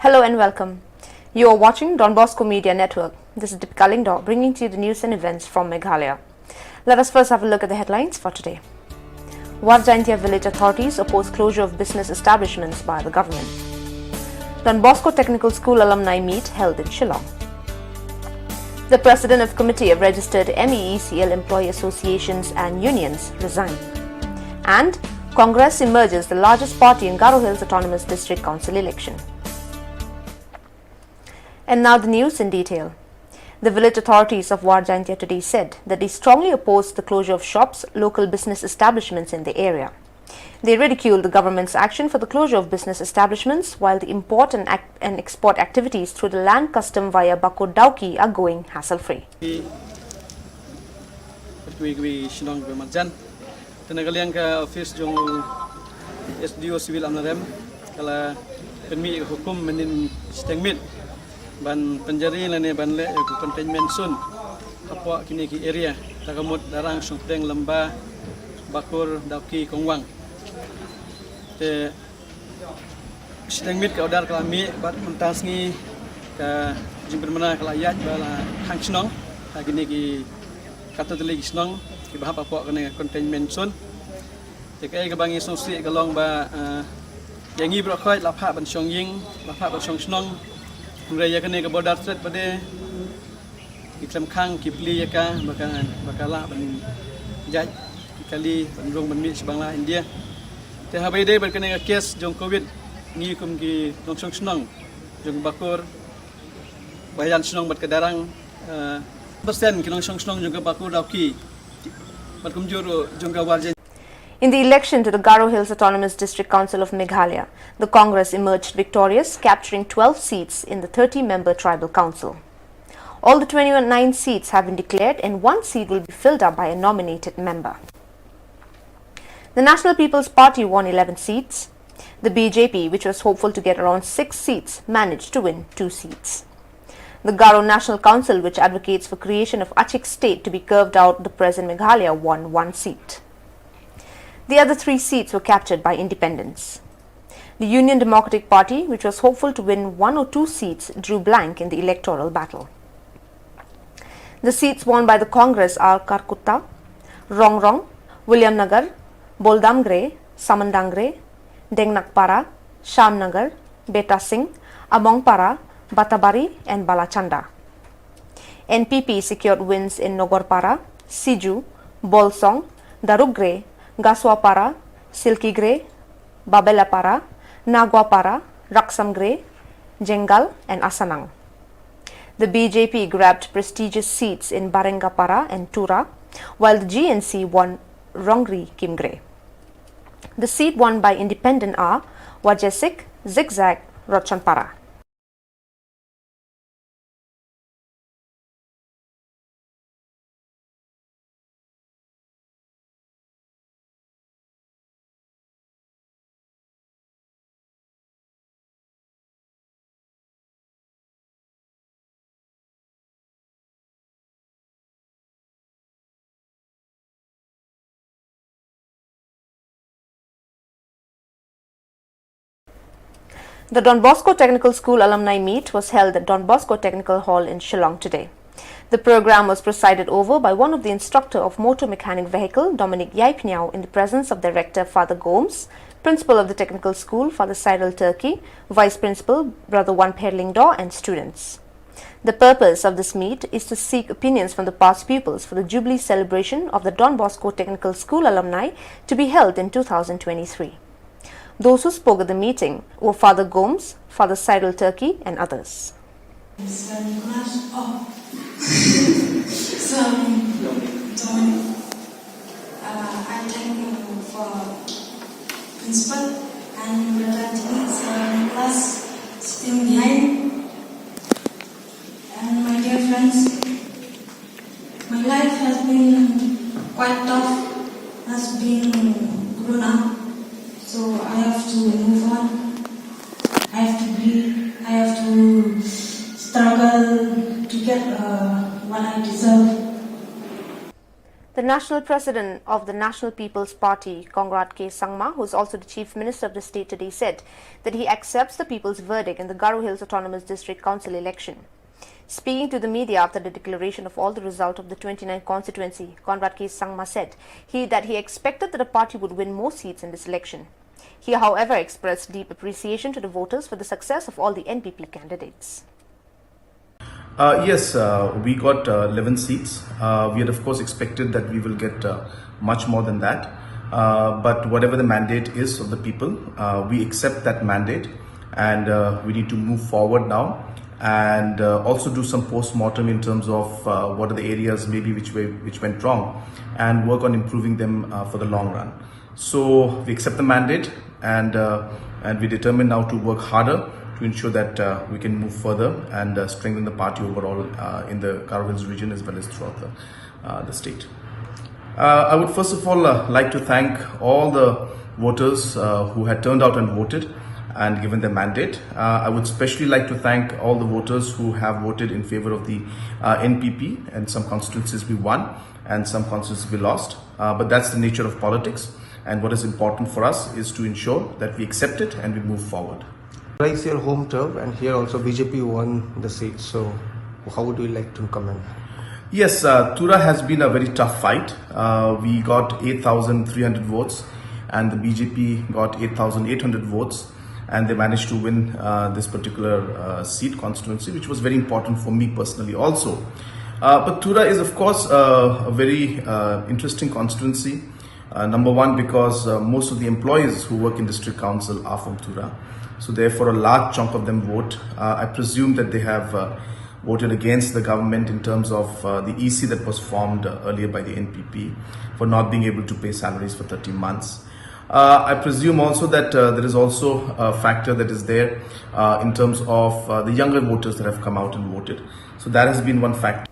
Hello and welcome. You are watching Don Bosco Media Network. This is Deepika Lingdo bringing to you the news and events from Meghalaya. Let us first have a look at the headlines for today. Warjaintia village authorities oppose closure of business establishments by the government. Don Bosco Technical School alumni meet held in Shillong. The president of Committee of Registered MEECL Employee Associations and Unions resigned. And Congress emerges the largest party in Garo Hills Autonomous District Council election. And now the news in detail. The village authorities of Warjaintia today said that they strongly oppose the closure of shops, local business establishments in the area. They ridiculed the government's action for the closure of business establishments while the import and export activities through the land custom via Bako Dauki are going hassle-free. Tenagaliang ka office jong SDO civil amnarem kala penmi hukum menin stengmit ban penjari lane ban le containment zone kapwa kini ki area takamut darang sungteng lamba bakur dauki kongwang te stengmit ka odar kalami bat mentasngi ka jimbermana kala yat bala hangsnong kini ki katoteli gisnong ki bahap apa kena containment zone tekai ke bangi songsi galong ba yangi brokhoi lapha ban songying lapha ban songsnong raya kena ke border threat bade iklam khang kipli yaka bakala ban jaj kali ban rong ban mi bangla india te habai de ban kena case jong covid ni kum ki dong songsnong jong bakur bayan snong bat kedarang persen kilong songsnong jong bakur dauki. In the election to the Garo Hills Autonomous District Council of Meghalaya, the Congress emerged victorious, capturing 12 seats in the 30-member tribal council. All the 29 seats have been declared and 1 seat will be filled up by a nominated member. The National People's Party won 11 seats. The BJP, which was hopeful to get around 6 seats, managed to win 2 seats. The Garo National Council, which advocates for creation of Achik state to be carved out the present Meghalaya, won 1 seat. The other 3 seats were captured by independents. The Union Democratic Party, which was hopeful to win 1 or 2 seats, drew blank in the electoral battle. The seats won by the Congress are Karkutta, Rongrong, William Nagar, Boldamgre, Samandangre, Dengnakpara, Shamnagar, Beta Singh, Amongpara, Batabari and Balachanda. NPP secured wins in Nogorpara, Siju, Bolsong, Darugre, Gaswapara, Silkigre, Babelapara, Nagwapara, Raksamgre, Jengal and Asanang. The BJP grabbed prestigious seats in Barengapara and Tura, while the GNC won Rongri Kimgre. The seat won by independent are Wajesik, Zigzag, Rochanpara. The Don Bosco Technical School alumni meet was held at Don Bosco Technical Hall in Shillong today. The program was presided over by one of the instructor of motor mechanic vehicle, Dominic Yaipniao, in the presence of Director Father Gomes, Principal of the Technical School, Father Cyril Turkey, Vice Principal, Brother Wan Perlingdaw, and students. The purpose of this meet is to seek opinions from the past pupils for the Jubilee celebration of the Don Bosco Technical School alumni to be held in 2023. Those who spoke at the meeting were Father Gomes, Father Cyril Turkey and others. I thank you for principal and brother class sitting behind. And my dear friends, my life has been quite tough, has been grown up. So I have to move on, I have to grieve, I have to struggle to get what I deserve. The national president of the National People's Party, Kongrat K. Sangma, who is also the chief minister of the state today, said that he accepts the people's verdict in the Garo Hills Autonomous District Council election. Speaking to the media after the declaration of all the result of the 29th constituency, Kongrat K. Sangma said that he expected that the party would win more seats in this election. He, however, expressed deep appreciation to the voters for the success of all the NPP candidates. Yes, we got 11 seats. We had of course expected that we will get much more than that. But whatever the mandate is of the people, we accept that mandate, and we need to move forward now and also do some post-mortem in terms of what are the areas maybe which went wrong, and work on improving them for the long run. So we accept the mandate, and we determine now to work harder to ensure that we can move further and strengthen the party overall in the Garo Hills region as well as throughout the state. I would first of all like to thank all the voters who had turned out and voted and given their mandate. I would especially like to thank all the voters who have voted in favor of the NPP, and some constituencies we won and some constituencies we lost. But that's the nature of politics, and what is important for us is to ensure that we accept it and we move forward. It's your home turf, and here also BJP won the seat. So how would you like to comment? Yes, Tura has been a very tough fight. We got 8,300 votes and the BJP got 8,800 votes, and they managed to win this particular seat constituency, which was very important for me personally also. But Tura is of course a very interesting constituency. Number one, because most of the employees who work in district council are from Tura. So therefore a large chunk of them vote. I presume that they have voted against the government in terms of the EC that was formed earlier by the NPP for not being able to pay salaries for 30 months. I presume also that there is also a factor that is there in terms of the younger voters that have come out and voted. So that has been one factor.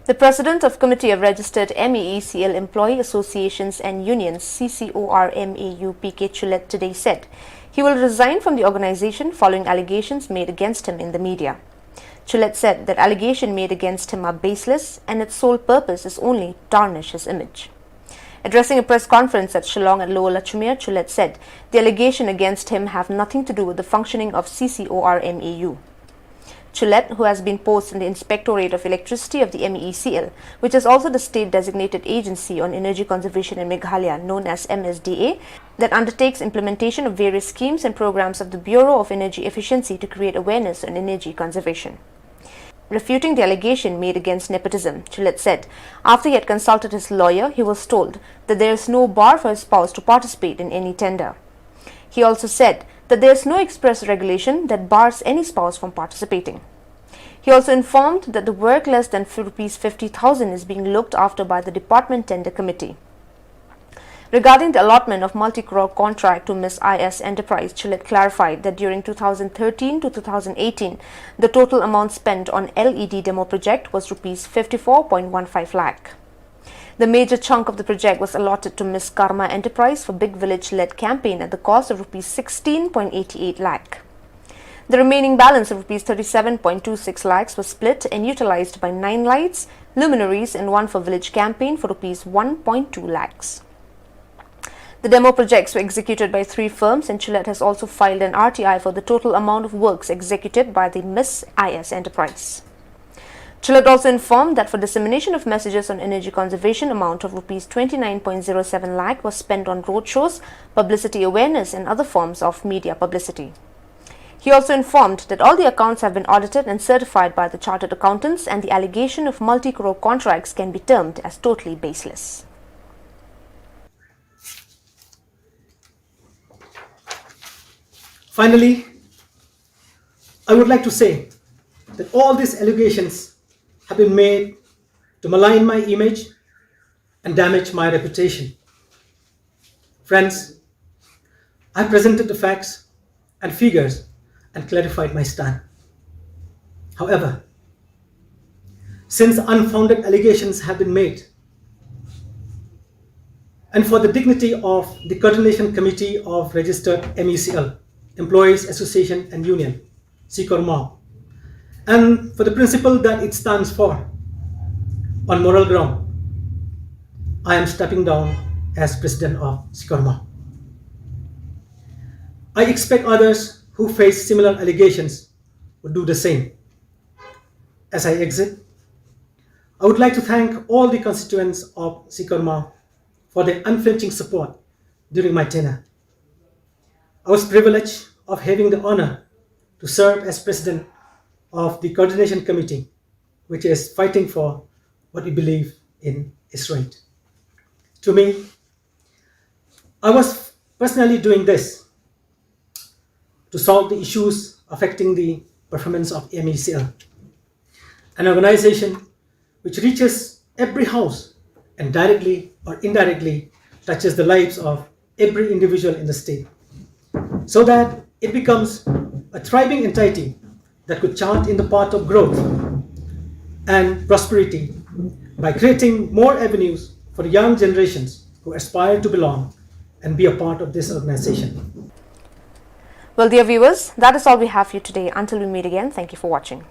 The President of Committee of Registered MEECL Employee Associations and Unions CCORMAU PK Chulet today said he will resign from the organization following allegations made against him in the media. Chulet said that allegations made against him are baseless and its sole purpose is only to tarnish his image. Addressing a press conference at Shillong at Lower Lachumere, Chulet said the allegation against him have nothing to do with the functioning of CCORMAU. Chulet, who has been posted in the Inspectorate of Electricity of the MEECL, which is also the state-designated agency on energy conservation in Meghalaya, known as MSDA, that undertakes implementation of various schemes and programs of the Bureau of Energy Efficiency to create awareness on energy conservation. Refuting the allegation made against nepotism, Chulet said after he had consulted his lawyer, he was told that there is no bar for his spouse to participate in any tender. He also said that there is no express regulation that bars any spouse from participating. He also informed that the work less than Rs 50,000 is being looked after by the Department Tender Committee. Regarding the allotment of multi-crore contract to Ms. IS Enterprise, Chulet clarified that during 2013 to 2018, the total amount spent on LED demo project was Rs 54.15 lakh. The major chunk of the project was allotted to Ms. Karma Enterprise for Big Village-led campaign at the cost of Rs 16.88 lakh. The remaining balance of Rs 37.26 lakhs was split and utilized by 9 lights, luminaries and one for village campaign for Rs 1.2 lakhs. The demo projects were executed by 3 firms, and Chulet has also filed an RTI for the total amount of works executed by the Ms. IS Enterprise. Chulet also informed that for dissemination of messages on energy conservation, amount of Rs 29.07 lakh was spent on roadshows, publicity awareness and other forms of media publicity. He also informed that all the accounts have been audited and certified by the chartered accountants, and the allegation of multi-crore contracts can be termed as totally baseless. Finally, I would like to say that all these allegations have been made to malign my image and damage my reputation. Friends, I presented the facts and figures and clarified my stand. However, since unfounded allegations have been made, and for the dignity of the Coordination Committee of Registered MEECL, Employees Association and Union, CCORMAU, and for the principle that it stands for, on moral ground, I am stepping down as president of Sikorma. I expect others who face similar allegations would do the same. As I exit, I would like to thank all the constituents of Sikorma for their unflinching support during my tenure. I was privileged of having the honor to serve as president of the coordination committee, which is fighting for what we believe in is right. To me, I was personally doing this to solve the issues affecting the performance of MECL, an organization which reaches every house and directly or indirectly touches the lives of every individual in the state, so that it becomes a thriving entity that could chart in the path of growth and prosperity by creating more avenues for young generations who aspire to belong and be a part of this organization. Well, dear viewers, that is all we have for you today. Until we meet again, thank you for watching.